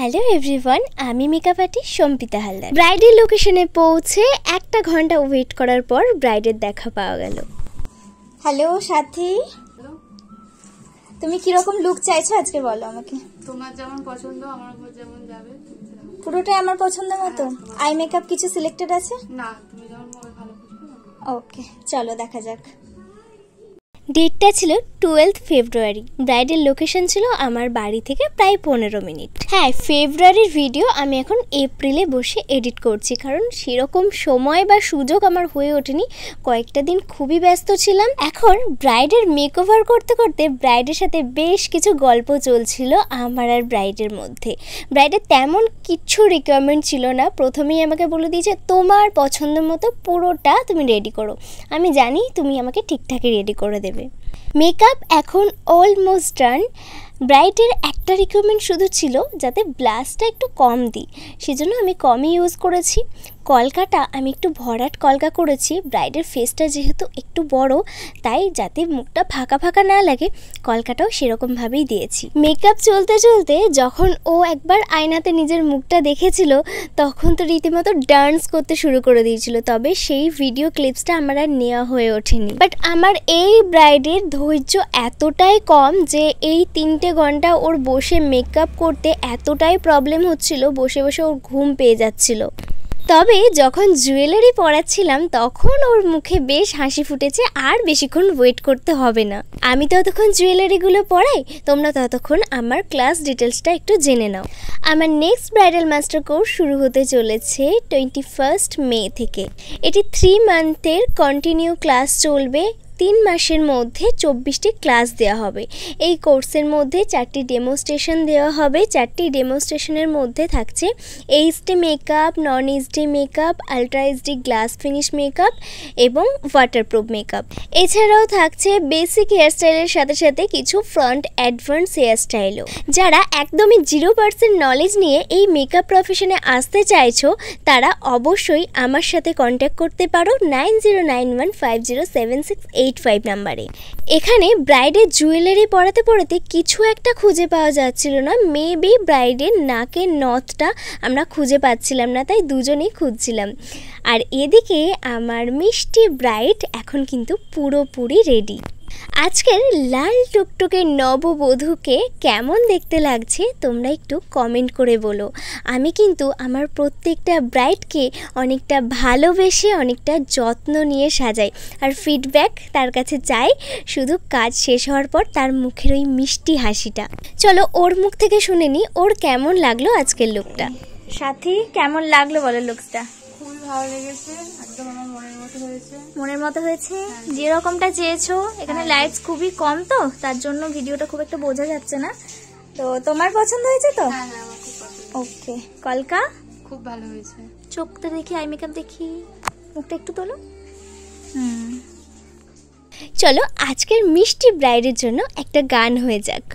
Hello everyone, আমি makeup artist Sampita Haldar. ব্রাইডের লোকেশনে পৌঁছে 1 ঘন্টা ওয়েট করার পর ব্রাইডের দেখা পাওয়া গেল। হ্যালো সাথী, তুমি কিরকম লুক চাইছো আজকে বলো আমাকে। তোমার যেমন পছন্দ আমার উপর যেমন যাবে পুরোটাই আমার পছন্দ মতো। আই মেকআপ কিছু সিলেক্টেড আছে? না, তুমি যেমন ভালো বুঝবে। ওকে, চলো দেখা যাক। ডেটটা ছিল 12 ফেব্রুয়ারি। ব্রাইডের লোকেশন ছিল আমার বাড়ি থেকে প্রায় 15 মিনিট। হ্যাঁ, ফেব্রুয়ারির ভিডিও আমি এখন এপ্রিলে বসে এডিট করছি, কারণ সেরকম সময় বা সুযোগ আমার হয়ে ওঠেনি। কয়েকটা দিন খুবই ব্যস্ত ছিলাম। এখন ব্রাইডের মেকওভার করতে করতে ব্রাইডের সাথে বেশ কিছু গল্প চলছিল আমার আর ব্রাইডের মধ্যে। ব্রাইডের তেমন কিছু রিকোয়ারমেন্ট ছিল না। প্রথমেই আমাকে বলে দিয়েছে তোমার পছন্দ মতো পুরোটা তুমি রেডি করো, আমি জানি তুমি আমাকে ঠিকঠাকই রেডি করে দেবে। মেকআপ এখন অলমোস্ট ডান। ব্রাইডের একটা রিকোয়ারমেন্ট শুধু ছিল যাতে ব্লাশটা একটু কম দিই, সেজন্য আমি কমই ইউজ করেছি। কলকাটা আমি একটু ভরাট কলকা করেছি। ব্রাইডের ফেসটা যেহেতু একটু বড়, তাই যাতে মুখটা ফাঁকা ফাঁকা না লাগে কলকাটাও সেরকমভাবেই দিয়েছি। মেকআপ চলতে চলতে যখন ও একবার আয়নাতে নিজের মুখটা দেখেছিল, তখন তো রীতিমতো ডান্স করতে শুরু করে দিয়েছিল। তবে সেই ভিডিও ক্লিপসটা আমার আর নেওয়া হয়ে ওঠেনি। বাট আমার এই ব্রাইডের ধৈর্য এতটাই কম যে এই 3 ঘন্টা ওর বসে মেকআপ করতে এতটাই প্রবলেম হচ্ছিল, বসে বসে ওর ঘুম পেয়ে যাচ্ছিল। তবে যখন জুয়েলারি পরাচ্ছিলাম তখন ওর মুখে বেশ হাসি ফুটেছে। আর বেশিক্ষণ ওয়েট করতে হবে না। আমি ততক্ষণ জুয়েলারিগুলো পরাই, তোমরা ততক্ষণ আমার ক্লাস ডিটেলসটা একটু জেনে নাও। আমার নেক্সট ব্রাইডাল মাস্টার কোর্স শুরু হতে চলেছে 21 মে থেকে। এটি 3 মান্থের কন্টিনিউ ক্লাস চলবে। 3 মাসের মধ্যে 24টি ক্লাস দেওয়া হবে। এই কোর্সের মধ্যে 4টি ডেমোস্ট্রেশন দেওয়া হবে। 4টি ডেমোস্ট্রেশনের মধ্যে থাকছে এইচডি মেকআপ, নন HD makeup, ultra HD glass finish makeup এবং ওয়াটারপ্রুফ মেকআপ। এছাড়াও থাকছে বেসিক হেয়ারস্টাইলের সাথে সাথে কিছু ফ্রন্ট অ্যাডভান্স হেয়ারস্টাইলও। যারা একদমই 0% নলেজ নিয়ে এই মেকআপ প্রফেশনে আসতে চাইছো, তারা অবশ্যই আমার সাথে কন্ট্যাক্ট করতে পারো 9091507685 নাম্বারে। এখানে ব্রাইডের জুয়েলারি পরাতে পরাতে কিছু একটা খুঁজে পাওয়া যাচ্ছিল না। মেবি ব্রাইডের নাকের নথটা আমরা খুঁজে পাচ্ছিলাম না, তাই দুজনেই খুঁজছিলাম। আর এদিকে আমার মিষ্টি ব্রাইড এখন কিন্তু পুরোপুরি রেডি। আজকের লাল টুকটুকে নববধূকে কেমন দেখতে লাগছে তোমরা একটু কমেন্ট করে বলো। আমি কিন্তু আমার প্রত্যেকটা ব্রাইডকে অনেকটা ভালোবেসে অনেকটা যত্ন নিয়ে সাজাই, আর ফিডব্যাক তার কাছে চাই শুধু কাজ শেষ হওয়ার পর তার মুখের ওই মিষ্টি হাসিটা। চলো ওর মুখ থেকে শুনে নি ওর কেমন লাগলো আজকের লুকটা। সাথী, কেমন লাগলো বলো লুকসটা? খুবই ভালো লেগেছে, একদম আমার মনের মতো হয়েছে। মনের মতো হয়েছে? যেরকমটা চেয়েছো। এখানে লাইটস খুবই কম, তো তার জন্য ভিডিওটা খুব একটা বোঝা যাচ্ছে না। তো তোমার পছন্দ হয়েছে তো? হ্যাঁ হ্যাঁ, আমার খুব পছন্দ। ওকে, কলকা খুব ভালো হয়েছে। চোখটা দেখি, আই মেকআপ দেখি, মুখটা একটু তোলো। চলো আজকের মিষ্টি ব্রাইডের জন্য একটা গান হয়ে যাক।